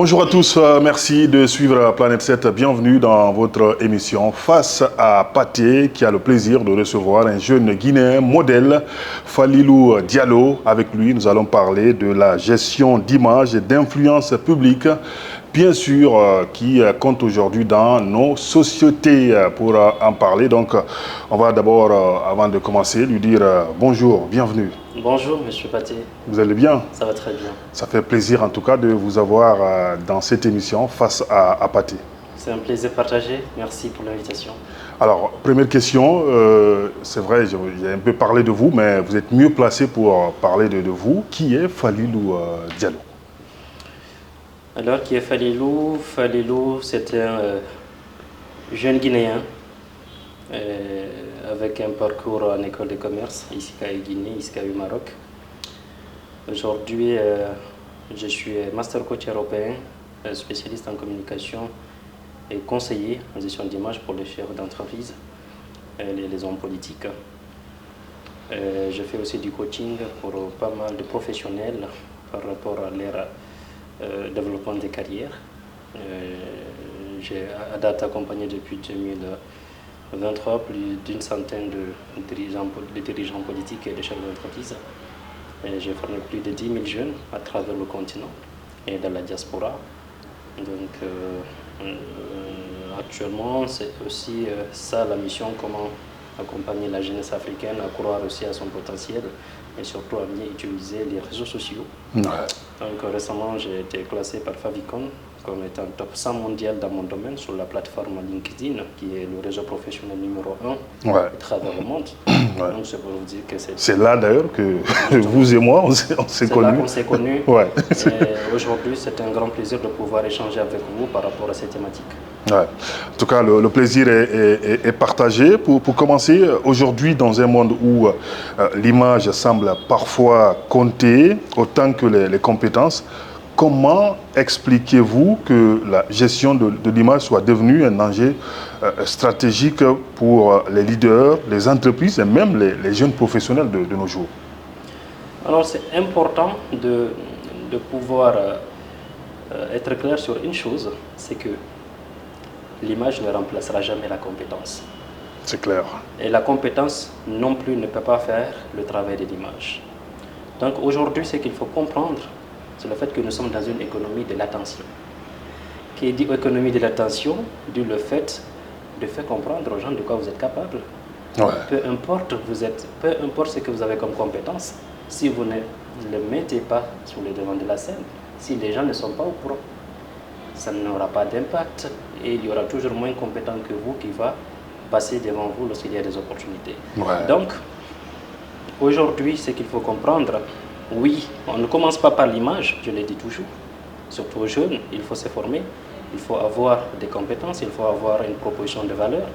Bonjour à tous, merci de suivre Planète 7. Bienvenue dans votre émission Face à Pathé, qui a le plaisir de recevoir un jeune Guinéen modèle, Falilou Diallo. Avec lui, nous allons parler de la gestion d'image et d'influence publique, bien sûr, qui compte aujourd'hui dans nos sociétés. Pour en parler, donc, on va d'abord, avant de commencer, lui dire bonjour, bienvenue. Bonjour, monsieur Pathé. Vous allez bien? Ça va très bien. Ça fait plaisir en tout cas de vous avoir dans cette émission Face à Pathé. C'est un plaisir partagé. Merci pour l'invitation. Alors, première question, c'est vrai, j'ai un peu parlé de vous, mais vous êtes mieux placé pour parler de vous. Qui est Falilou Diallo? Alors, qui est Falilou? Falilou, c'est un jeune Guinéen avec un parcours en école de commerce, ici à Guinée, ici au Maroc. Aujourd'hui, je suis master coach européen, spécialiste en communication et conseiller en gestion d'image pour les chefs d'entreprise et les hommes politiques. Je fais aussi du coaching pour pas mal de professionnels par rapport à leur développement des carrières. J'ai à date accompagné depuis 2023 plus d'une centaine de dirigeants politiques et de chefs d'entreprise. J'ai formé plus de 10 000 jeunes à travers le continent et dans la diaspora. Donc actuellement, c'est aussi ça la mission, comment accompagner la jeunesse africaine à croire aussi à son potentiel et surtout à bien utiliser les réseaux sociaux. Ouais. Donc récemment, j'ai été classé par Favicon comme étant top 100 mondial dans mon domaine sur la plateforme LinkedIn, qui est le réseau professionnel numéro 1 à travers le monde. Ouais. Donc c'est pour vous dire que c'est là d'ailleurs que vous et moi, on s'est connus. C'est là qu'on s'est connus. Ouais. Aujourd'hui, c'est un grand plaisir de pouvoir échanger avec vous par rapport à cette thématique. Ouais. En tout cas, le plaisir est partagé. Pour commencer, aujourd'hui, dans un monde où l'image semble parfois compter autant que les compétences, comment expliquez-vous que la gestion de l'image soit devenue un enjeu stratégique pour les leaders, les entreprises et même les jeunes professionnels de nos jours? Alors, c'est important de pouvoir être clair sur une chose, c'est que l'image ne remplacera jamais la compétence. C'est clair. Et la compétence non plus ne peut pas faire le travail de l'image. Donc aujourd'hui, ce qu'il faut comprendre, c'est le fait que nous sommes dans une économie de l'attention. Qui dit économie de l'attention, dit le fait de faire comprendre aux gens de quoi vous êtes capable. Ouais. Peu importe ce que vous avez comme compétence, si vous ne le mettez pas sur le devant de la scène, si les gens ne sont pas au courant, ça n'aura pas d'impact et il y aura toujours moins compétent que vous qui va passer devant vous lorsqu'il y a des opportunités. Ouais. Donc, aujourd'hui, ce qu'il faut comprendre, oui, on ne commence pas par l'image, je l'ai dit toujours. Surtout aux jeunes, il faut se former, il faut avoir des compétences, il faut avoir une proposition de valeur,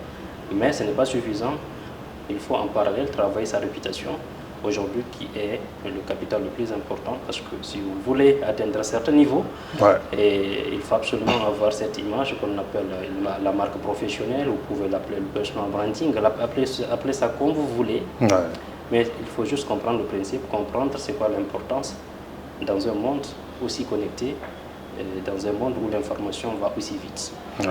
mais ce n'est pas suffisant. Il faut en parallèle travailler sa réputation, aujourd'hui qui est le capital le plus important, parce que si vous voulez atteindre un certain niveau, et il faut absolument avoir cette image qu'on appelle la marque professionnelle, vous pouvez l'appeler le personal branding, appeler ça comme vous voulez. Ouais. Mais il faut juste comprendre le principe, comprendre c'est quoi l'importance dans un monde aussi connecté, dans un monde où l'information va aussi vite. Ouais.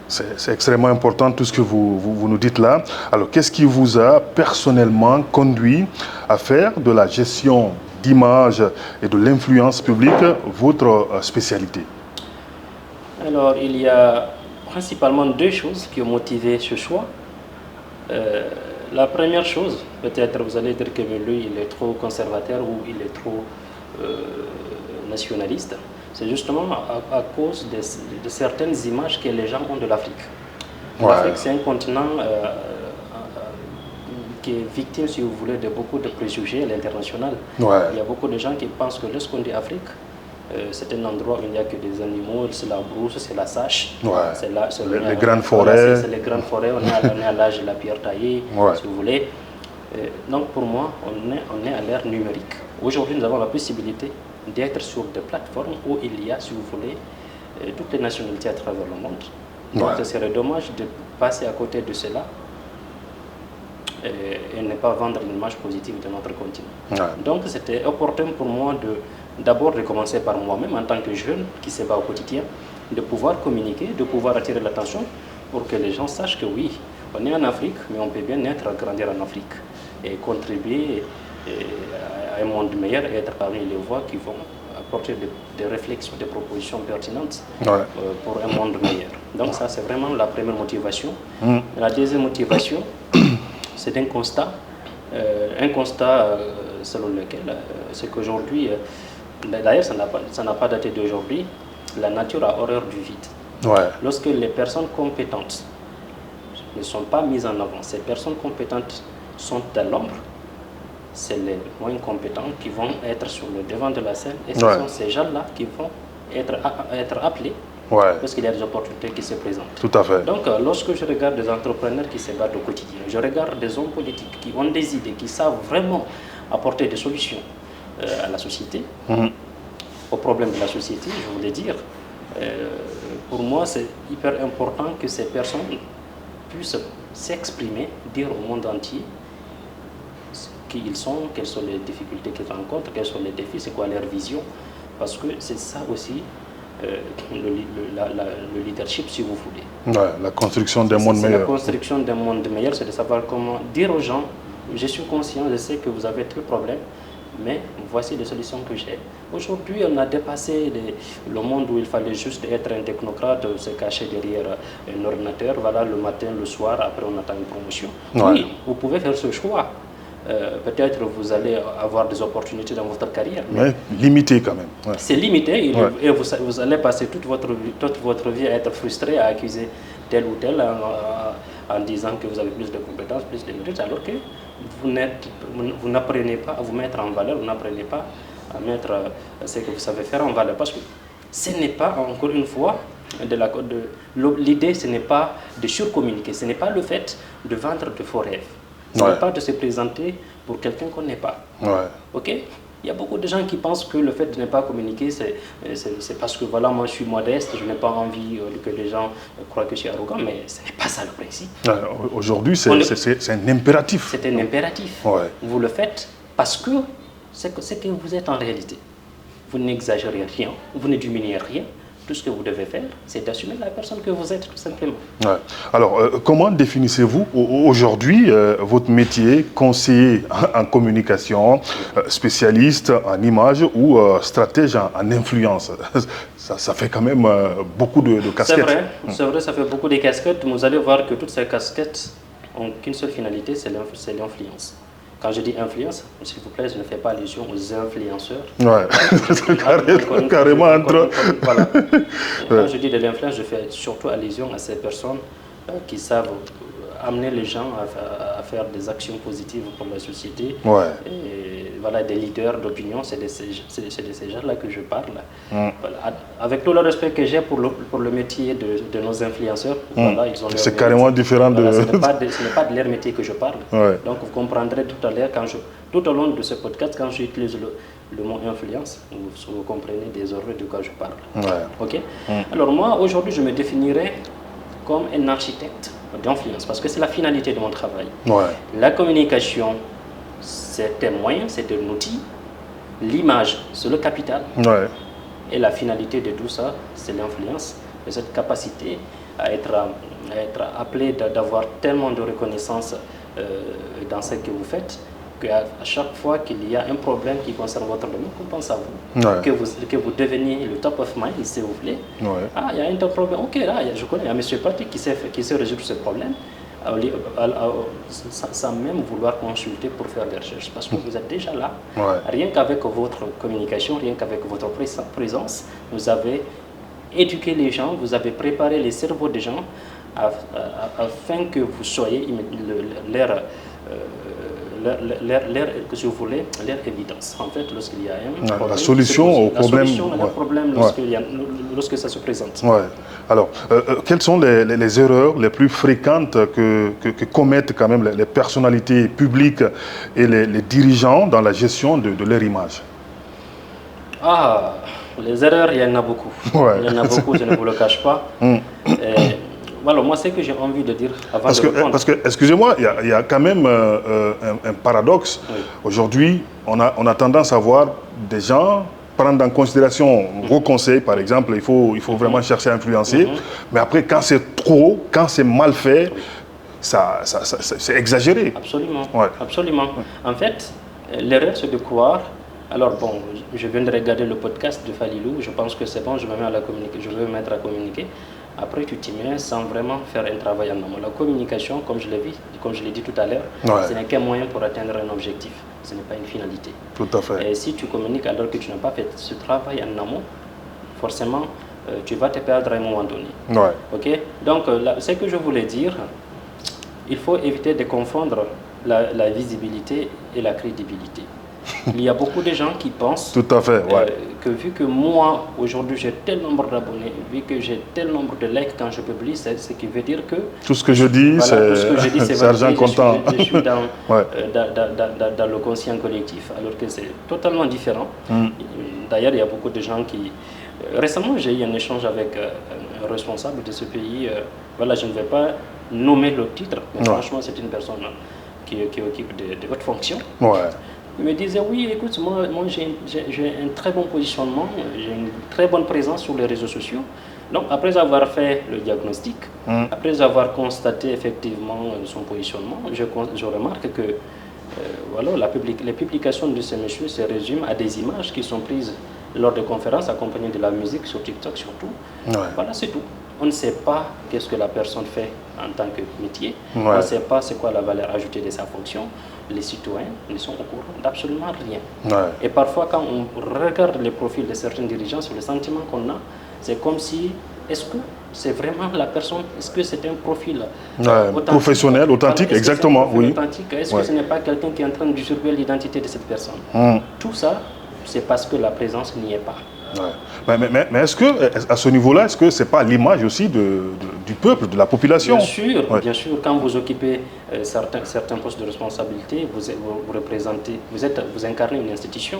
C'est extrêmement important tout ce que vous nous dites là. Alors, qu'est-ce qui vous a personnellement conduit à faire de la gestion d'image et de l'influence publique votre spécialité? Alors, il y a principalement deux choses qui ont motivé ce choix. La première chose, peut-être vous allez dire que lui, il est trop conservateur ou il est trop nationaliste. C'est justement à cause de certaines images que les gens ont de l'Afrique. Ouais. L'Afrique, c'est un continent qui est victime, si vous voulez, de beaucoup de préjugés à l'international. Ouais. Il y a beaucoup de gens qui pensent que lorsqu'on dit Afrique, c'est un endroit où il n'y a que des animaux, c'est la brousse, c'est la sâche, c'est les grandes forêts. C'est les grandes forêts, on est à l'âge de la pierre taillée, si vous voulez. Donc pour moi, on est à l'ère numérique. Aujourd'hui, nous avons la possibilité d'être sur des plateformes où il y a, si vous voulez, toutes les nationalités à travers le monde. Donc ce serait dommage de passer à côté de cela et ne pas vendre une image positive de notre continent. Ouais. Donc c'était opportun pour moi d'abord de commencer par moi-même en tant que jeune qui se bat au quotidien, de pouvoir communiquer, de pouvoir attirer l'attention pour que les gens sachent que oui, on est en Afrique, mais on peut bien être, grandir en Afrique et contribuer à un monde meilleur et être parmi les voix qui vont apporter des réflexions, des propositions pertinentes pour un monde meilleur. Donc ça, c'est vraiment la première motivation. La deuxième motivation, c'est un constat selon lequel c'est qu'aujourd'hui, d'ailleurs ça n'a pas daté d'aujourd'hui, la nature a horreur du vide. Ouais. Lorsque les personnes compétentes ne sont pas mises en avant, ces personnes compétentes sont à l'ombre, c'est les moins compétents qui vont être sur le devant de la scène et ce sont ces gens-là qui vont être appelés parce qu'il y a des opportunités qui se présentent. Tout à fait. Donc lorsque je regarde des entrepreneurs qui se battent au quotidien, je regarde des hommes politiques qui ont des idées, qui savent vraiment apporter des solutions à la société, aux problèmes de la société, je voulais dire, pour moi c'est hyper important que ces personnes puissent s'exprimer, dire au monde entier qui ils sont, quelles sont les difficultés qu'ils rencontrent, quels sont les défis, c'est quoi leur vision, parce que c'est ça aussi le leadership, si vous voulez. Ouais, la construction d'un monde meilleur. La construction d'un monde meilleur, c'est de savoir comment dire aux gens, je suis conscient, je sais que vous avez tel problème, mais voici les solutions que j'ai. Aujourd'hui, on a dépassé le monde où il fallait juste être un technocrate, se cacher derrière un ordinateur, voilà, le matin, le soir, après on attend une promotion. Oui, vous pouvez faire ce choix. Peut-être vous allez avoir des opportunités dans votre carrière. Mais limité quand même. Ouais. C'est limité et vous allez passer toute votre vie à être frustré, à accuser tel ou tel en disant que vous avez plus de compétences, plus de mérites, alors que vous n'apprenez pas à vous mettre en valeur, vous n'apprenez pas à mettre ce que vous savez faire en valeur. Parce que ce n'est pas, encore une fois, l'idée, ce n'est pas de surcommuniquer, ce n'est pas le fait de vendre de faux rêves. Ce n'est pas de se présenter pour quelqu'un qu'on n'est pas. Ok? Il y a beaucoup de gens qui pensent que le fait de ne pas communiquer, c'est parce que voilà, moi je suis modeste, je n'ai pas envie que les gens croient que je suis arrogant, mais ce n'est pas ça le principe. Aujourd'hui, c'est un impératif. C'est un impératif. Vous le faites parce que c'est que vous êtes en réalité. Vous n'exagérez rien, vous ne diminuez rien. Tout ce que vous devez faire, c'est d'assumer la personne que vous êtes, tout simplement. Alors, comment définissez-vous aujourd'hui votre métier, conseiller en communication, spécialiste en image ou stratège en influence? Ça fait quand même beaucoup de casquettes. C'est vrai, ça fait beaucoup de casquettes. Vous allez voir que toutes ces casquettes n'ont qu'une seule finalité, c'est l'influence. Quand je dis influence, s'il vous plaît, je ne fais pas allusion aux influenceurs. Carrément entre... Voilà. Quand je dis de l'influence, je fais surtout allusion à ces personnes qui savent amener les gens à faire des actions positives pour la société. Et voilà, des leaders d'opinion, c'est de ces gens-là que je parle. Voilà. Avec tout le respect que j'ai pour le métier de nos influenceurs, voilà, ils ont c'est carrément différent de... Ce n'est pas de leur métier que je parle. Donc vous comprendrez tout à l'heure, tout au long de ce podcast, quand j'utilise le mot influence, vous comprenez désormais de quoi je parle. Ok? Alors moi, aujourd'hui, je me définirais comme un architecte d'influence, parce que c'est la finalité de mon travail. La communication, c'est un moyen, c'est un outil. L'image, c'est le capital. Et la finalité de tout ça, c'est l'influence. Et cette capacité à être appelé, d'avoir tellement de reconnaissance dans ce que vous faites, qu'à chaque fois qu'il y a un problème qui concerne votre domaine, qu'on pense à vous, que vous deveniez le top of mind, s'il vous plaît. Ah, il y a un problème, ok, là, je connais un monsieur Patrick qui sait résoudre ce problème, sans même vouloir consulter pour faire des recherches, parce que vous êtes déjà là. Rien qu'avec votre communication, rien qu'avec votre présence, vous avez éduqué les gens, vous avez préparé les cerveaux des gens afin que vous soyez que si vous voulez, leur évidence. En fait, lorsqu'il y a un problème, la solution au problème, lorsque ça se présente. Alors, quelles sont les erreurs les plus fréquentes que commettent quand même les personnalités publiques et les dirigeants dans la gestion de leur image? Les erreurs, il y en a beaucoup. Il y en a beaucoup, je ne vous le cache pas. Voilà, moi, c'est ce que j'ai envie de dire avant de répondre. Parce que excusez-moi, il y a quand même un paradoxe. Oui. Aujourd'hui, on a tendance à voir des gens prendre en considération vos conseils, par exemple, il faut vraiment chercher à influencer. Mais après, quand c'est trop, quand c'est mal fait, c'est exagéré. Absolument. Ouais. Absolument. En fait, l'erreur, c'est de croire. Alors bon, je viens de regarder le podcast de Falilou, je pense que c'est bon, je vais mettre à communiquer. Après, tu t'y mets sans vraiment faire un travail en amont. La communication, comme je l'ai dit tout à l'heure, ce n'est qu'un moyen pour atteindre un objectif. Ce n'est pas une finalité. Tout à fait. Et si tu communiques alors que tu n'as pas fait ce travail en amont, forcément, tu vas te perdre à un moment donné. Ouais. Ok. Donc, ce que je voulais dire, il faut éviter de confondre la visibilité et la crédibilité. Il y a beaucoup de gens qui pensent tout à fait, ouais. Que vu que moi, aujourd'hui, j'ai tel nombre d'abonnés, vu que j'ai tel nombre de likes quand je publie, c'est ce qui veut dire que... Tout ce que je dis, c'est argent comptant. Je suis dans le conscient collectif, alors que c'est totalement différent. D'ailleurs, il y a beaucoup de gens qui... Récemment, j'ai eu un échange avec un responsable de ce pays. Voilà, je ne vais pas nommer le titre, mais franchement, c'est une personne qui occupe de hautes fonctions. Ouais. Il me disait, oui, écoute, moi j'ai un très bon positionnement, j'ai une très bonne présence sur les réseaux sociaux. Donc, après avoir fait le diagnostic, après avoir constaté effectivement son positionnement, je remarque que voilà, les publications de ce monsieur se résument à des images qui sont prises lors de conférences accompagnées de la musique sur TikTok surtout. Ouais. Voilà, c'est tout. On ne sait pas qu'est-ce que la personne fait en tant que métier. Ouais. On ne sait pas c'est quoi la valeur ajoutée de sa fonction. Les citoyens ne sont au courant d'absolument rien. Ouais. Et parfois, quand on regarde les profils de certains dirigeants, le sentiment qu'on a, c'est comme si, est-ce que c'est vraiment la personne, est-ce que c'est un profil professionnel, authentique, exactement, oui. Authentique, est-ce que ce n'est pas quelqu'un qui est en train de surveiller l'identité de cette personne? Tout ça, c'est parce que la présence n'y est pas. Ouais. Mais est-ce que, à ce niveau-là, est-ce que ce n'est pas l'image aussi du peuple, de la population? Bien sûr, quand vous occupez certains postes de responsabilité, vous représentez, vous incarnez une institution.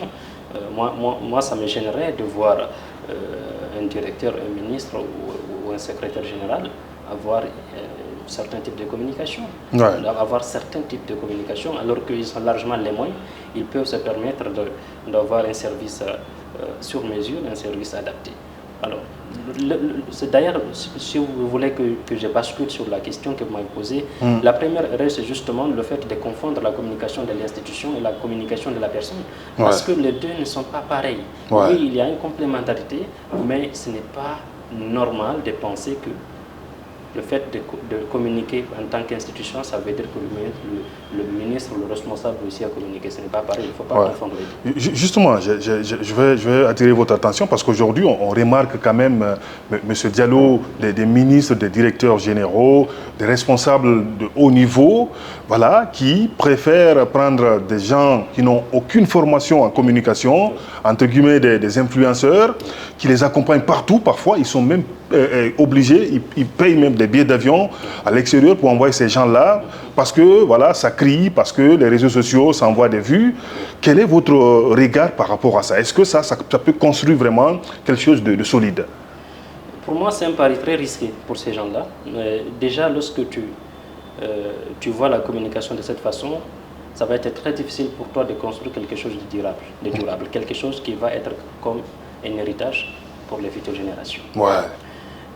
Moi, ça me gênerait de voir un directeur, un ministre ou un secrétaire général avoir certains types de communication, avoir certains types de communication, alors qu'ils sont largement les moyens, ils peuvent se permettre d'avoir un service sur mesure, un service adapté. Alors, c'est d'ailleurs, si vous voulez que je bascule sur la question que vous m'avez posée, la première erreur, c'est justement le fait de confondre la communication de l'institution et la communication de la personne, parce que les deux ne sont pas pareils. Oui, il y a une complémentarité, mais ce n'est pas normal de penser que le fait de communiquer en tant qu'institution, ça veut dire que le ministre ou le responsable aussi a communiqué. Ce n'est pas pareil, il ne faut pas confondre les deux. Justement, je vais attirer votre attention parce qu'aujourd'hui, on remarque quand même, M. Diallo, des ministres, des directeurs généraux, des responsables de haut niveau, voilà, qui préfèrent prendre des gens qui n'ont aucune formation en communication, entre guillemets des influenceurs, qui les accompagnent partout. Parfois, ils sont même obligés, ils payent même des billets d'avion à l'extérieur pour envoyer ces gens-là, parce que voilà, ça crie, parce que les réseaux sociaux s'envoient des vues. Quel est votre regard par rapport à ça? Est-ce que ça peut construire vraiment quelque chose de solide? Pour moi, c'est un pari très risqué pour ces gens-là. Déjà, lorsque tu vois la communication de cette façon, ça va être très difficile pour toi de construire quelque chose de durable, quelque chose qui va être comme un héritage pour les futures générations.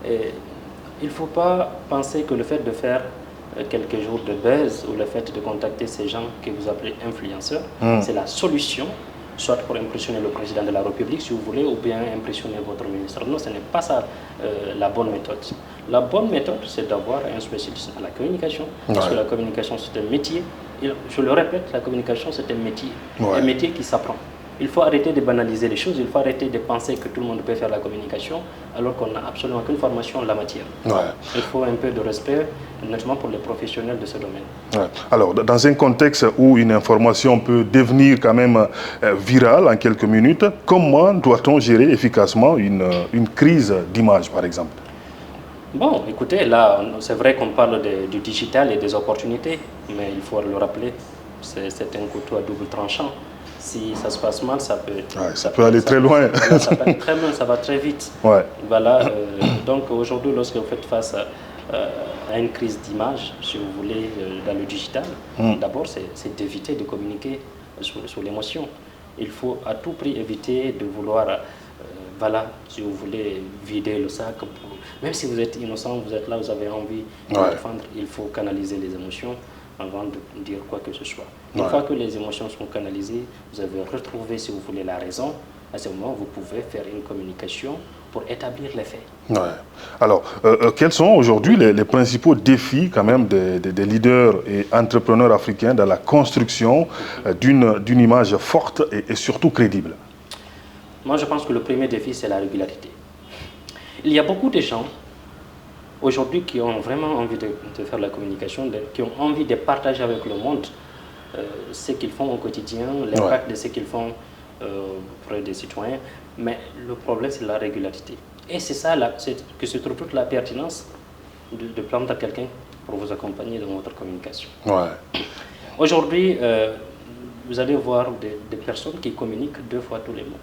Et il ne faut pas penser que le fait de faire quelques jours de buzz ou le fait de contacter ces gens que vous appelez influenceurs, c'est la solution, soit pour impressionner le président de la République, si vous voulez, ou bien impressionner votre ministre. Non, ce n'est pas ça la bonne méthode. La bonne méthode, c'est d'avoir un spécialiste à la communication, parce que la communication, c'est un métier. Je le répète, la communication, c'est un métier qui s'apprend. Il faut arrêter de banaliser les choses, il faut arrêter de penser que tout le monde peut faire la communication alors qu'on n'a absolument aucune formation en la matière. Il faut un peu de respect, notamment pour les professionnels de ce domaine. Alors, dans un contexte où une information peut devenir quand même virale en quelques minutes, comment doit-on gérer efficacement une crise d'image, par exemple? Bon, écoutez, là, c'est vrai qu'on parle du digital et des opportunités, mais il faut le rappeler, c'est un couteau à double tranchant. Si ça se passe mal, ça peut aller très loin. Ça peut aller très loin, ça va très vite. Voilà, donc aujourd'hui, lorsque vous faites face à une crise d'image, si vous voulez, dans le digital, d'abord, c'est d'éviter de communiquer sur l'émotion. Il faut à tout prix éviter de vouloir, voilà, si vous voulez, vider le sac. Même si vous êtes innocent, vous êtes là, vous avez envie de défendre, il faut canaliser les émotions avant de dire quoi que ce soit. Une fois que les émotions sont canalisées, vous avez retrouvé, si vous voulez, la raison. À ce moment, vous pouvez faire une communication pour établir les faits. Ouais. Alors, quels sont aujourd'hui les principaux défis quand même des leaders et entrepreneurs africains dans la construction d'une image forte et surtout crédible? Moi, je pense que le premier défi, c'est la régularité. Il y a beaucoup de gens aujourd'hui qui ont vraiment envie de faire la communication, qui ont envie de partager avec le monde ce qu'ils font au quotidien, l'impact de ce qu'ils font auprès des citoyens. Mais le problème, c'est la régularité. Et c'est ça que se trouve toute la pertinence de prendre quelqu'un pour vous accompagner dans votre communication. Aujourd'hui, vous allez voir des personnes qui communiquent 2 fois tous les mois.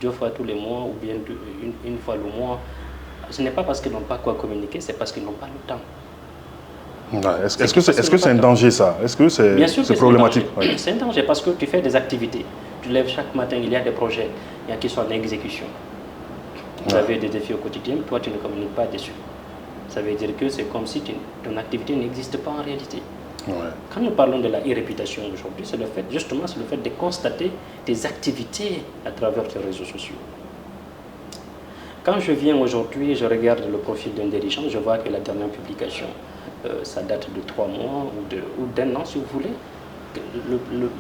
2 fois tous les mois ou bien une fois le mois. Ce n'est pas parce qu'ils n'ont pas quoi communiquer, c'est parce qu'ils n'ont pas le temps. Est-ce que c'est un danger, ça? Est-ce que c'est problématique? C'est un danger parce que tu fais des activités. Tu lèves chaque matin, il y a des projets qui sont en exécution. Vous avez des défis au quotidien, toi tu ne communiques pas dessus. Ça veut dire que c'est comme si ton activité n'existe pas en réalité. Quand nous parlons de la e-réputation aujourd'hui, c'est le fait de constater tes activités à travers tes réseaux sociaux. Quand je viens aujourd'hui, je regarde le profil d'un dirigeant, je vois que la dernière publication, ça date de 3 mois ou d'1 an, si vous voulez.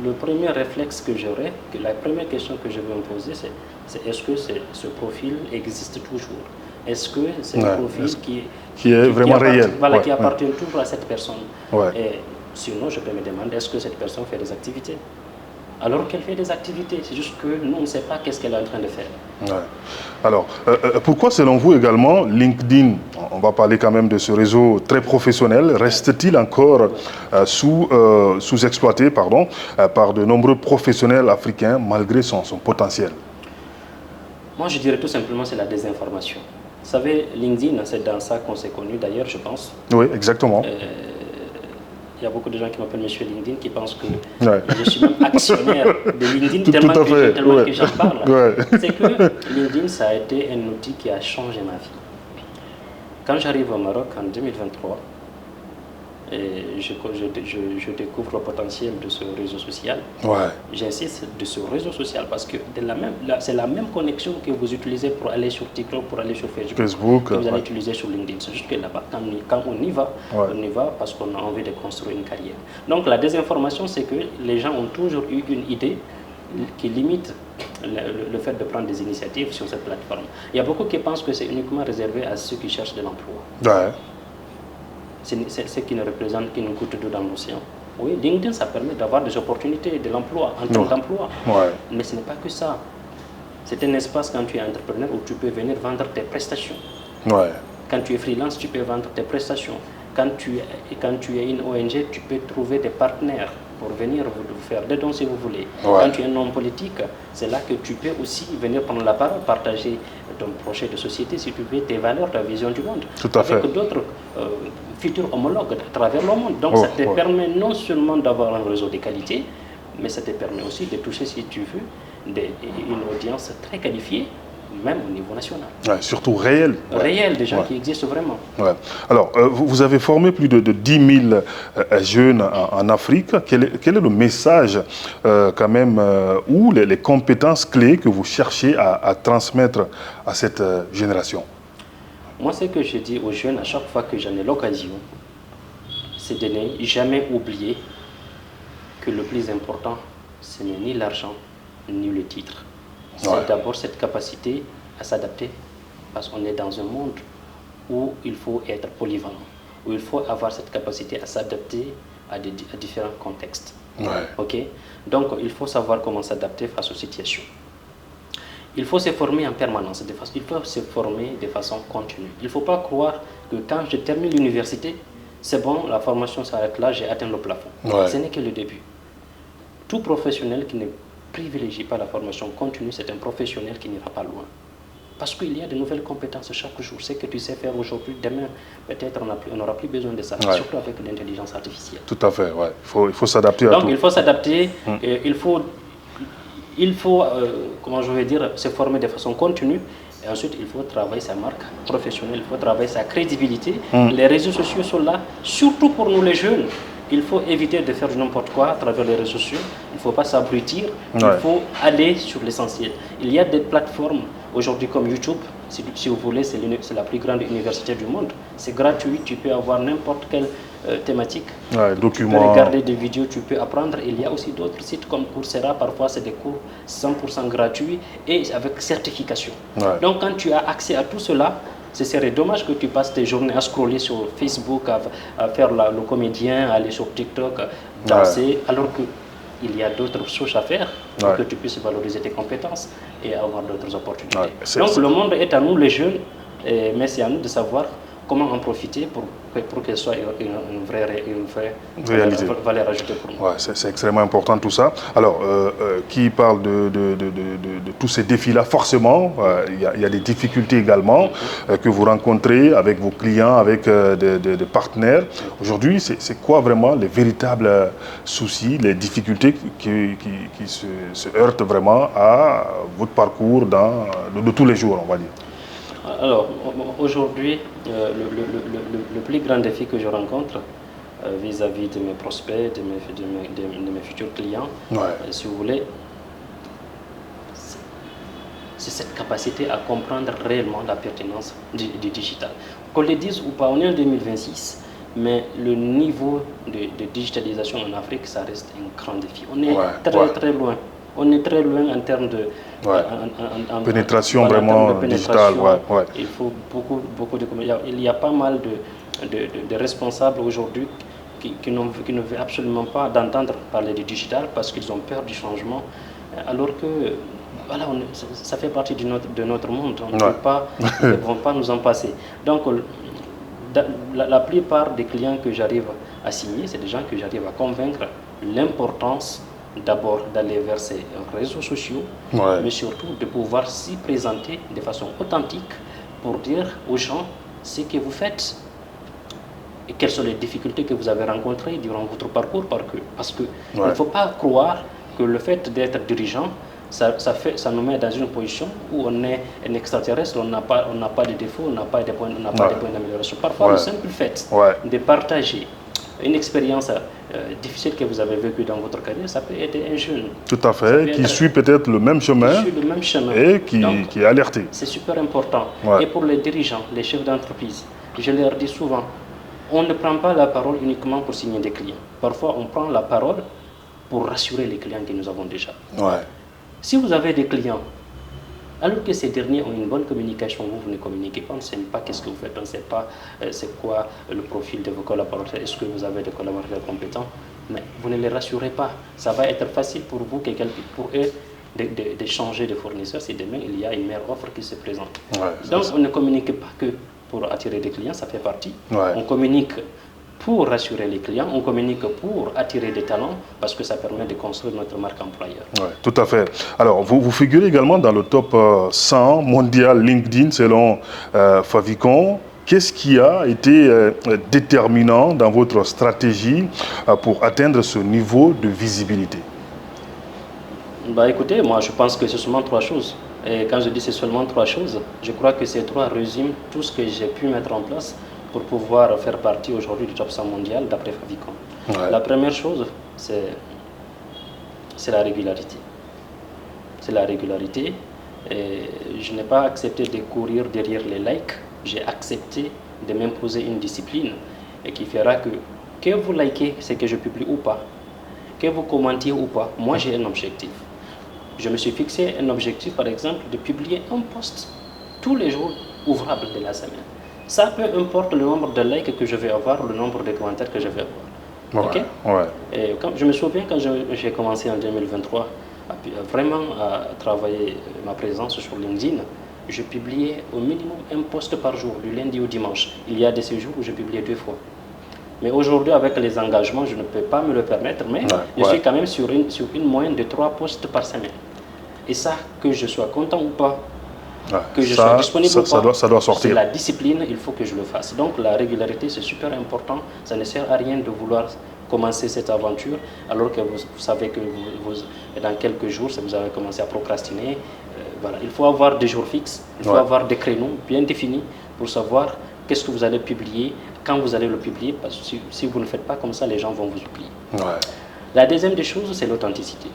Le premier réflexe que j'aurais, la première question que je vais me poser, c'est est-ce que ce profil existe toujours? Est-ce que c'est un profil qui est vraiment réel? Voilà, qui appartient toujours à cette personne. Et sinon, je peux me demander, est-ce que cette personne fait des activités? Alors qu'elle fait des activités, c'est juste que nous, on ne sait pas qu'est-ce qu'elle est en train de faire. Alors, pourquoi selon vous également, LinkedIn, on va parler quand même de ce réseau très professionnel, reste-t-il encore sous-exploité par de nombreux professionnels africains malgré son potentiel? Moi, je dirais tout simplement c'est la désinformation. Vous savez, LinkedIn, c'est dans ça qu'on s'est connu d'ailleurs, je pense. Oui, exactement. Il y a beaucoup de gens qui m'appellent Monsieur LinkedIn qui pensent que je suis même actionnaire de LinkedIn tellement que j'en parle. C'est que LinkedIn, ça a été un outil qui a changé ma vie. Quand j'arrive au Maroc en 2023, je découvre le potentiel de ce réseau social. J'insiste de ce réseau social parce que c'est la même connexion que vous utilisez pour aller sur TikTok, pour aller sur Facebook que vous allez utiliser sur LinkedIn. C'est juste que là-bas, quand on y va, on y va parce qu'on a envie de construire une carrière. Donc la désinformation, c'est que les gens ont toujours eu une idée qui limite le fait de prendre des initiatives sur cette plateforme. Il y a beaucoup qui pensent que c'est uniquement réservé à ceux qui cherchent de l'emploi. C'est ce qui ne représente qu'une goutte d'eau dans l'océan. Oui, LinkedIn, ça permet d'avoir des opportunités, de l'emploi, en termes d'emploi. Mais ce n'est pas que ça. C'est un espace quand tu es entrepreneur où tu peux venir vendre tes prestations. Quand tu es freelance, tu peux vendre tes prestations. Quand tu es une ONG, tu peux trouver des partenaires pour venir vous faire des dons si vous voulez. Quand tu es un homme politique, c'est là que tu peux aussi venir prendre la parole, partager ton projet de société, si tu veux, tes valeurs, ta vision du monde. Avec d'autres futurs homologues à travers le monde. Donc ça te permet non seulement d'avoir un réseau de qualité, mais ça te permet aussi de toucher, si tu veux, une audience très qualifiée, même au niveau national. Surtout réel. Réel, des gens qui existent vraiment. Alors, vous avez formé plus de 10 000 jeunes en Afrique. Quel est le message, quand même, ou les compétences clés que vous cherchez à transmettre à cette génération? Moi, ce que je dis aux jeunes à chaque fois que j'en ai l'occasion, c'est de ne jamais oublier que le plus important, ce n'est ni l'argent, ni le titre. C'est d'abord cette capacité à s'adapter, parce qu'on est dans un monde où il faut être polyvalent, où il faut avoir cette capacité à s'adapter à différents contextes. Donc, il faut savoir comment s'adapter face aux situations. Il faut se former en permanence, il faut se former de façon continue. Il ne faut pas croire que quand je termine l'université, c'est bon, la formation s'arrête là, j'ai atteint le plafond. Ce n'est que le début. Tout professionnel qui ne privilégie pas la formation continue, c'est un professionnel qui n'ira pas loin. Parce qu'il y a de nouvelles compétences chaque jour. Ce que tu sais faire aujourd'hui, demain, peut-être on n'aura plus besoin de ça, surtout avec l'intelligence artificielle. Tout à fait, ouais. Il faut s'adapter à tout. Donc il faut s'adapter, il faut comment je vais dire, se former de façon continue. Et ensuite, il faut travailler sa marque professionnelle, il faut travailler sa crédibilité. Les réseaux sociaux sont là, surtout pour nous les jeunes. Il faut éviter de faire n'importe quoi à travers les réseaux sociaux. Il ne faut pas s'abrutir. Il faut aller sur l'essentiel. Il y a des plateformes aujourd'hui comme YouTube. Si vous voulez, c'est la plus grande université du monde. C'est gratuit. Tu peux avoir n'importe quelle thématique. Documents. Tu peux regarder des vidéos, tu peux apprendre. Il y a aussi d'autres sites comme Coursera. Parfois, c'est des cours 100% gratuits et avec certification. Donc, quand tu as accès à tout cela, ce serait dommage que tu passes tes journées à scroller sur Facebook, à faire le comédien, à aller sur TikTok, danser, alors qu'il y a d'autres choses à faire pour que tu puisses valoriser tes compétences et avoir d'autres opportunités. Donc le monde est à nous les jeunes, mais c'est à nous de savoir comment en profiter pour qu'elle soit une vraie réalité. Valeur ajoutée pour nous. C'est extrêmement important tout ça. Alors, qui parle de tous ces défis-là, forcément, il y a des difficultés également que vous rencontrez avec vos clients, avec des partenaires. Aujourd'hui, c'est quoi vraiment les véritables soucis, les difficultés qui se heurtent vraiment à votre parcours de tous les jours, on va dire? Alors, aujourd'hui, le plus grand défi que je rencontre vis-à-vis de mes prospects, de mes futurs clients, si vous voulez, c'est cette capacité à comprendre réellement la pertinence du digital. Qu'on le dise ou pas, on est en 2026, mais le niveau de digitalisation en Afrique, ça reste un grand défi. On est très loin. On est très loin en termes de pénétration vraiment digitale. Il faut beaucoup de... Il y a pas mal de responsables aujourd'hui qui ne veulent absolument pas d'entendre parler du digital parce qu'ils ont peur du changement, alors que voilà, ça fait partie de notre monde. On ne peut pas, ils ne vont pas nous en passer. Donc, la plupart des clients que j'arrive à signer, c'est des gens que j'arrive à convaincre l'importance d'abord d'aller vers ces réseaux sociaux, mais surtout de pouvoir s'y présenter de façon authentique pour dire aux gens ce que vous faites et quelles sont les difficultés que vous avez rencontrées durant votre parcours. Parce qu'il ne faut pas croire que le fait d'être dirigeant, ça nous met dans une position où on est un extraterrestre, on n'a pas de défauts, on n'a pas de points d'amélioration. Parfois, le simple fait de partager une expérience difficile que vous avez vécue dans votre carrière, ça peut aider un jeune. Tout à fait, qui suit peut-être le même chemin et qui est alerté. C'est super important. Et pour les dirigeants, les chefs d'entreprise, je leur dis souvent, on ne prend pas la parole uniquement pour signer des clients. Parfois, on prend la parole pour rassurer les clients que nous avons déjà. Si vous avez des clients, alors que ces derniers ont une bonne communication, vous ne communiquez pas, on ne sait pas qu'est-ce que vous faites, on ne sait pas c'est quoi le profil de vos collaborateurs, est-ce que vous avez des collaborateurs compétents, mais vous ne les rassurez pas. Ça va être facile pour vous, pour eux, de changer de fournisseur si demain il y a une meilleure offre qui se présente. Donc on ne communique pas que pour attirer des clients, ça fait partie. On communique pour rassurer les clients, on communique pour attirer des talents parce que ça permet de construire notre marque employeur. Tout à fait. Alors, vous figurez également dans le top 100 mondial LinkedIn selon Favicon. Qu'est-ce qui a été déterminant dans votre stratégie pour atteindre ce niveau de visibilité? Écoutez, moi je pense que c'est seulement 3 choses. Et quand je dis c'est seulement 3 choses, je crois que ces 3 résument tout ce que j'ai pu mettre en place pour pouvoir faire partie aujourd'hui du top 100 mondial d'après Favicon. La première chose, c'est la régularité. C'est la régularité. Et je n'ai pas accepté de courir derrière les likes. J'ai accepté de m'imposer une discipline et qui fera que vous likez ce que je publie ou pas, que vous commentiez ou pas, moi j'ai un objectif. Je me suis fixé un objectif, par exemple, de publier un post tous les jours ouvrables de la semaine. Ça peu importe le nombre de likes que je vais avoir, le nombre de commentaires que je vais avoir. Et je me souviens quand j'ai commencé en 2023 vraiment à travailler ma présence sur LinkedIn, je publiais au minimum un post par jour, du lundi au dimanche. Il y a des jours où je publiais 2 fois. Mais aujourd'hui, avec les engagements, je ne peux pas me le permettre, mais je suis quand même sur une moyenne de 3 posts par semaine. Et ça, que je sois content ou pas, que je sois disponible ou pas, ça doit sortir. C'est la discipline, il faut que je le fasse. Donc la régularité, c'est super important. Ça ne sert à rien de vouloir commencer cette aventure alors que vous savez que dans quelques jours, vous avez commencé à procrastiner. Voilà. Il faut avoir des jours fixes, il faut avoir des créneaux bien définis pour savoir qu'est-ce que vous allez publier, quand vous allez le publier, parce que si vous ne faites pas comme ça, les gens vont vous oublier. La deuxième des choses, c'est l'authenticité.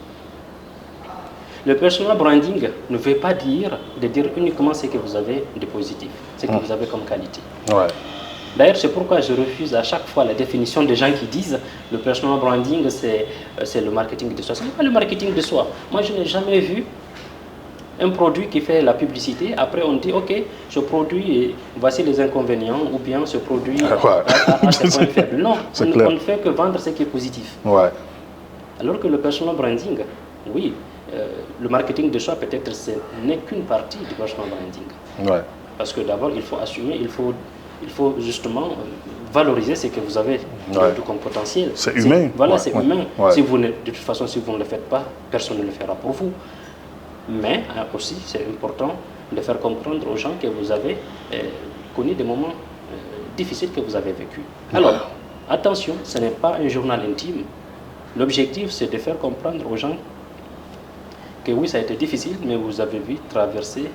Le personal branding ne veut pas dire uniquement ce que vous avez de positif, ce que vous avez comme qualité. D'ailleurs, c'est pourquoi je refuse à chaque fois la définition des gens qui disent le personal branding, c'est le marketing de soi. Ce n'est pas le marketing de soi. Moi, je n'ai jamais vu un produit qui fait la publicité. Après, on dit, OK, ce produit, voici les inconvénients, ou bien ce produit a ses points faibles. Non, on ne fait que vendre ce qui est positif. Alors que le personal branding, oui, le marketing de soi, peut-être, ce n'est qu'une partie du personal branding. Parce que d'abord, il faut assumer, il faut justement valoriser ce que vous avez comme potentiel. C'est humain. Voilà, c'est humain. Si de toute façon, si vous ne le faites pas, personne ne le fera pour vous. Mais aussi, c'est important de faire comprendre aux gens que vous avez connu des moments difficiles que vous avez vécus. Alors, attention, ce n'est pas un journal intime. L'objectif, c'est de faire comprendre aux gens que oui, ça a été difficile, mais vous avez vu traverser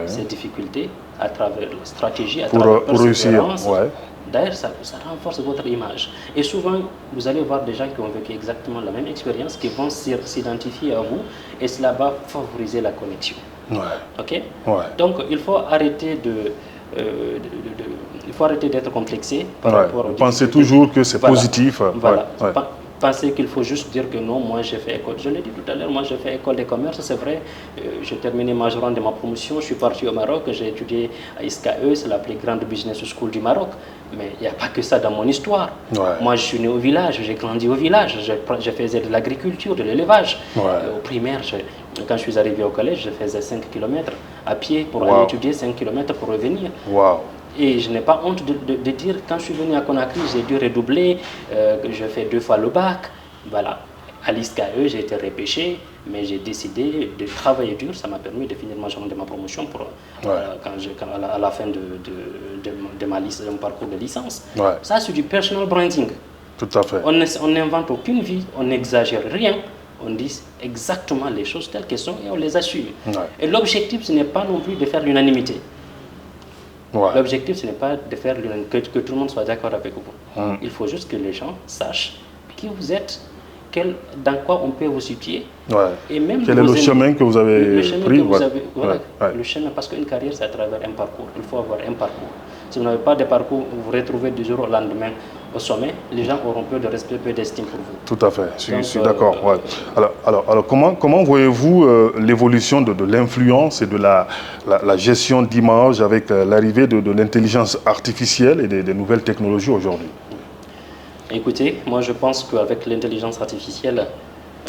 ces difficultés à travers la stratégie, à travers la persévérance. D'ailleurs, ça renforce votre image. Et souvent, vous allez voir des gens qui ont vécu exactement la même expérience, qui vont s'identifier à vous, et cela va favoriser la connexion. OK? Donc, il faut arrêter d'être complexé par rapport aux Pensez toujours que c'est positif. Penser qu'il faut juste dire que non, moi j'ai fait école. Je l'ai dit tout à l'heure, moi j'ai fait école de commerce, c'est vrai. J'ai terminé majorant de ma promotion, je suis parti au Maroc, j'ai étudié à ISCAE, c'est la plus grande business school du Maroc. Mais il n'y a pas que ça dans mon histoire. Moi je suis né au village, j'ai grandi au village, je faisais de l'agriculture, de l'élevage. Au primaire, quand je suis arrivé au collège, je faisais 5 km à pied pour aller étudier, 5 km pour revenir. Et je n'ai pas honte de dire, quand je suis venu à Conakry, j'ai dû redoubler, j'ai fait 2 fois le bac. Voilà. À l'ISCAE, j'ai été repêché, mais j'ai décidé de travailler dur. Ça m'a permis de finir majorant de ma promotion à la fin de mon parcours de licence. Ça, c'est du personal branding. Tout à fait. On n'invente aucune vie, on n'exagère rien. On dit exactement les choses telles qu'elles sont et on les assume. Et l'objectif, ce n'est pas non plus de faire l'unanimité. L'objectif, ce n'est pas de faire que tout le monde soit d'accord avec vous. Il faut juste que les gens sachent qui vous êtes, dans quoi on peut vous situer. Et même quel est le chemin que vous avez pris. Le chemin, parce qu'une carrière, c'est à travers un parcours. Il faut avoir un parcours. Si vous n'avez pas de parcours, vous vous retrouvez du jour au lendemain au sommet, les gens auront peu de respect, peu d'estime pour vous. Tout à fait, je suis d'accord. Alors comment voyez-vous l'évolution de l'influence et de la gestion d'image avec l'arrivée de l'intelligence artificielle et des nouvelles technologies aujourd'hui? Écoutez, moi je pense qu'avec l'intelligence artificielle,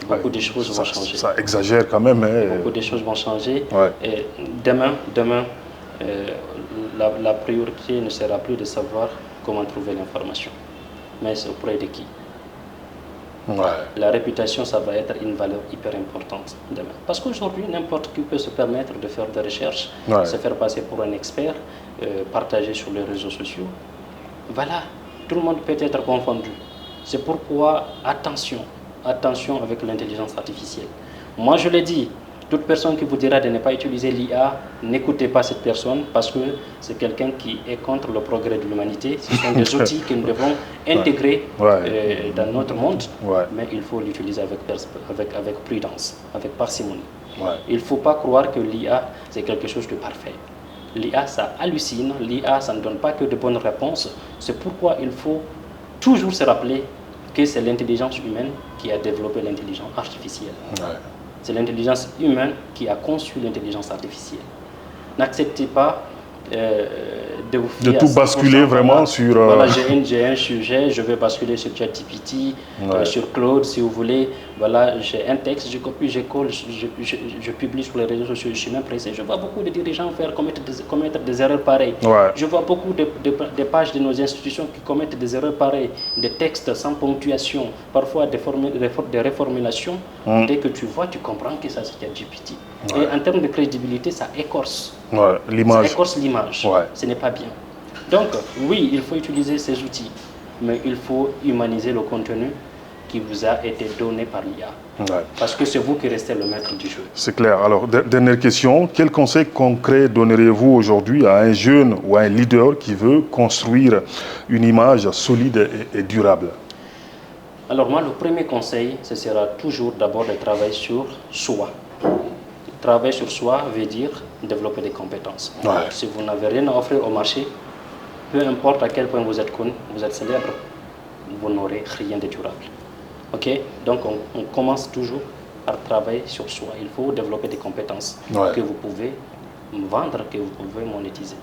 beaucoup de choses vont changer. Ça exagère quand même. Beaucoup de choses vont changer. Et demain, la priorité ne sera plus de savoir comment trouver l'information, mais c'est auprès de qui. La réputation, ça va être une valeur hyper importante demain. Parce qu'aujourd'hui, n'importe qui peut se permettre de faire des recherches, se faire passer pour un expert, partager sur les réseaux sociaux. Voilà, tout le monde peut être confondu. C'est pourquoi, attention avec l'intelligence artificielle. Moi, je l'ai dit, toute personne qui vous dira de ne pas utiliser l'IA, n'écoutez pas cette personne parce que c'est quelqu'un qui est contre le progrès de l'humanité. Ce sont des outils que nous devons intégrer dans notre monde, mais il faut l'utiliser avec prudence, avec parcimonie. Il ne faut pas croire que l'IA, c'est quelque chose de parfait. L'IA, ça hallucine, l'IA, ça ne donne pas que de bonnes réponses. C'est pourquoi il faut toujours se rappeler que c'est l'intelligence humaine qui a développé l'intelligence artificielle. C'est l'intelligence humaine qui a conçu l'intelligence artificielle. N'acceptez pas de vous fier de tout basculer vraiment sur... Voilà, j'ai un sujet, je vais basculer sur ChatGPT, sur Claude, si vous voulez. voilà, j'ai un texte, je copie, je colle, je publie sur les réseaux sociaux, je suis même pressé. Je vois beaucoup de dirigeants commettre des erreurs pareilles. Ouais. Je vois beaucoup de pages de nos institutions qui commettent des erreurs pareilles, des textes sans ponctuation, parfois des reformulations. Dès que tu vois, tu comprends que ça c'est ChatGPT. Ouais. Et en termes de crédibilité, ça écorce. L'image. Ça écorce l'image. Ouais. Ce n'est pas bien. Donc, oui, il faut utiliser ces outils, mais il faut humaniser le contenu qui vous a été donné par l'IA. Ouais. Parce que c'est vous qui restez le maître du jeu. C'est clair. Alors, dernière question. Quel conseil concret donneriez-vous aujourd'hui à un jeune ou à un leader qui veut construire une image solide et durable? Alors moi, le premier conseil, ce sera toujours d'abord de travailler sur soi. Travailler sur soi veut dire développer des compétences. Ouais. Si vous n'avez rien à offrir au marché, peu importe à quel point vous êtes connu, vous êtes célèbre, vous n'aurez rien de durable. Ok? Donc on commence toujours par travailler sur soi. Il faut développer des compétences que vous pouvez vendre, que vous pouvez monétiser.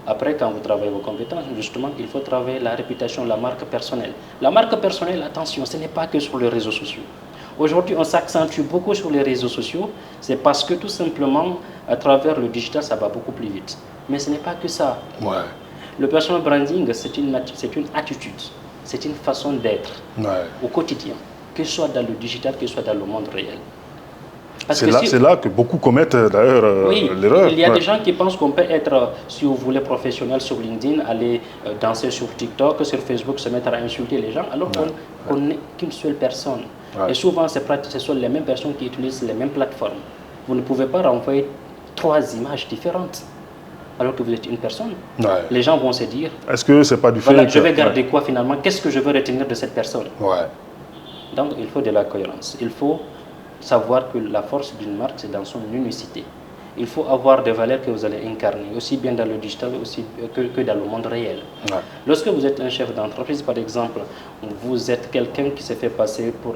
Après, quand vous travaillez vos compétences, justement, il faut travailler la réputation, la marque personnelle. La marque personnelle, attention, ce n'est pas que sur les réseaux sociaux. Aujourd'hui, on s'accentue beaucoup sur les réseaux sociaux, c'est parce que tout simplement, à travers le digital, ça va beaucoup plus vite. Mais ce n'est pas que ça. Ouais. Le personal branding, c'est une attitude, c'est une façon d'être au quotidien, que ce soit dans le digital, que ce soit dans le monde réel. C'est là que beaucoup commettent d'ailleurs l'erreur. Il y a des gens qui pensent qu'on peut être, si vous voulez, professionnel sur LinkedIn, aller danser sur TikTok, sur Facebook, se mettre à insulter les gens, alors qu'on n'est qu'une seule personne. Et souvent, ce sont les mêmes personnes qui utilisent les mêmes plateformes. Vous ne pouvez pas renvoyer 3 images différentes alors que vous êtes une personne. Les gens vont se dire, est-ce que c'est pas du fait je vais garder quoi finalement? Qu'est-ce que je veux retenir de cette personne? Donc, il faut de la cohérence. Il faut savoir que la force d'une marque, c'est dans son unicité. Il faut avoir des valeurs que vous allez incarner, aussi bien dans le digital aussi que dans le monde réel. Lorsque vous êtes un chef d'entreprise, par exemple, vous êtes quelqu'un qui se fait passer pour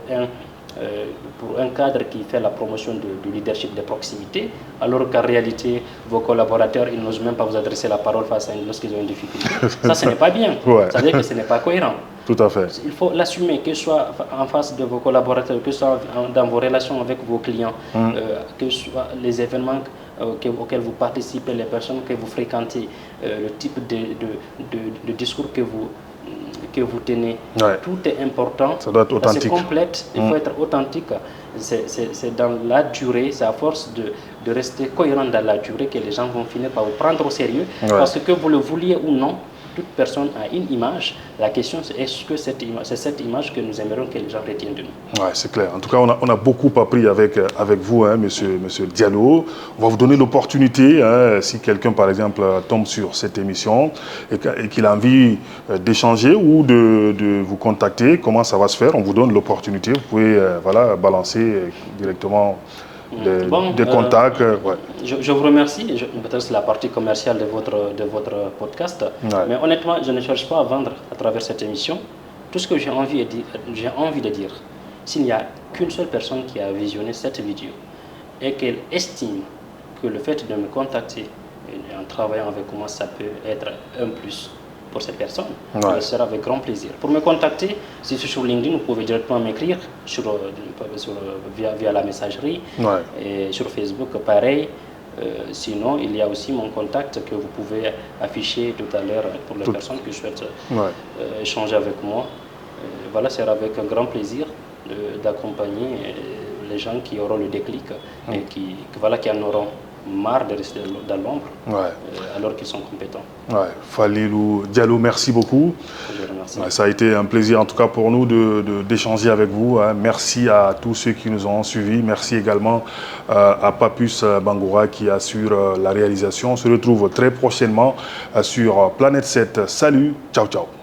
un cadre qui fait la promotion du leadership de proximité, alors qu'en réalité, vos collaborateurs, ils n'osent même pas vous adresser la parole face à lorsqu'ils ont une difficulté. Ça, ce n'est pas bien. Ça veut dire que ce n'est pas cohérent. Tout à fait. Il faut l'assumer, que ce soit en face de vos collaborateurs, que ce soit dans vos relations avec vos clients, que ce soit les événements auxquels vous participez, les personnes que vous fréquentez, le type de discours que vous tenez. Tout est important. Ça doit être authentique. C'est complète, il faut être authentique. C'est dans la durée, c'est à force de rester cohérent dans la durée que les gens vont finir par vous prendre au sérieux. Parce que vous le vouliez ou non, toute personne a une image. La question, c'est est-ce que c'est cette image que nous aimerions que les gens retiennent de nous? C'est clair. En tout cas, on a beaucoup appris avec vous, monsieur Diallo. On va vous donner l'opportunité, si quelqu'un, par exemple, tombe sur cette émission et qu'il a envie d'échanger ou de vous contacter, comment ça va se faire? On vous donne l'opportunité. Vous pouvez balancer directement des contacts. Je vous remercie. Peut-être c'est la partie commerciale de votre podcast. Mais honnêtement, je ne cherche pas à vendre à travers cette émission. Tout ce que j'ai envie de dire, s'il n'y a qu'une seule personne qui a visionné cette vidéo et qu'elle estime que le fait de me contacter en travaillant avec moi, ça peut être un plus pour cette personne, ce sera avec grand plaisir. Pour me contacter, si c'est sur LinkedIn, vous pouvez directement m'écrire via la messagerie. Et sur Facebook, pareil. Sinon, il y a aussi mon contact que vous pouvez afficher tout à l'heure pour les personnes qui souhaitent échanger avec moi. Voilà, c'est avec un grand plaisir d'accompagner les gens qui auront le déclic et qui en auront marre de rester dans l'ombre alors qu'ils sont compétents. Falilou Diallo, merci beaucoup. Je remercie. Ça a été un plaisir en tout cas pour nous d'échanger avec vous. Merci à tous ceux qui nous ont suivis. Merci également à Papus Bangoura qui assure la réalisation. On se retrouve très prochainement sur Planète 7. Salut, ciao ciao.